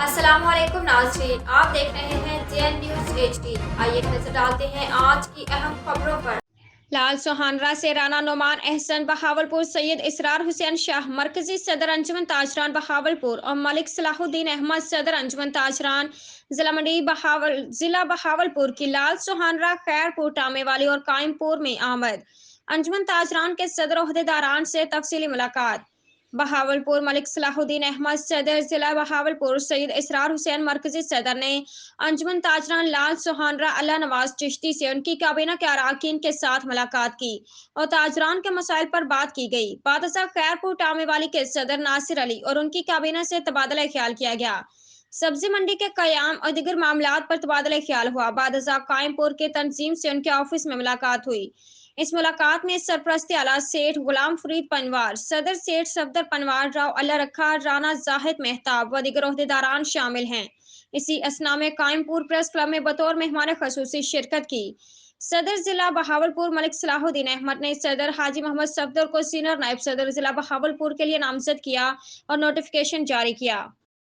السلام علیکم ناظرین، آپ دیکھ رہے ہیں JN نیوز HD۔ آئیے نظر ڈالتے ہیں آج کی اہم خبروں پر۔ لال سوہانرہ سے رانا نعمان احسن بہاولپور، سید اسرار حسین شاہ مرکزی صدر انجمن تاجران بہاولپور اور ملک صلاح الدین احمد صدر انجمن تاجران ضلع بہاولپور کی لال سوہانرہ، خیرپور، ٹامے والی اور قائم پور میں آمد۔ انجمن تاجران کے صدر عہدیداران سے تفصیلی ملاقات۔ بہاولپور ملک صلاح الدین احمد صدر ضلع بہاولپور، سید اسرار حسین مرکزی صدر نے انجمن تاجران لال سوہانرہ اللہ نواز چشتی سے ان کی کابینہ کے اراکین کے ساتھ ملاقات کی اور تاجران کے مسائل پر بات کی گئی۔ بعد ازاں خیرپور ٹامے والی کے صدر ناصر علی اور ان کی کابینہ سے تبادلہ خیال کیا گیا۔ سبزی منڈی کے قیام اور دیگر معاملات پر تبادلہ خیال ہوا۔ بعد ازاں قائم پور کے تنظیم سے ان کے آفس میں ملاقات ہوئی۔ اس ملاقات میں سرپرستی اعلیٰ سیٹھ غلام فرید پنوار، صدر سیٹھ صفدر پنوار راؤ اللہ رکھا، رانا زاہد مہتاب و دیگر عہدیداران شامل ہیں۔ اسی اثناء میں قائم پور پریس کلب میں بطور مہمان خصوصی شرکت کی۔ صدر ضلع بہاولپور ملک صلاح الدین احمد نے صدر حاجی محمد صفدر کو سینئر نائب صدر ضلع بہاولپور کے لیے نامزد کیا اور نوٹیفکیشن جاری کیا۔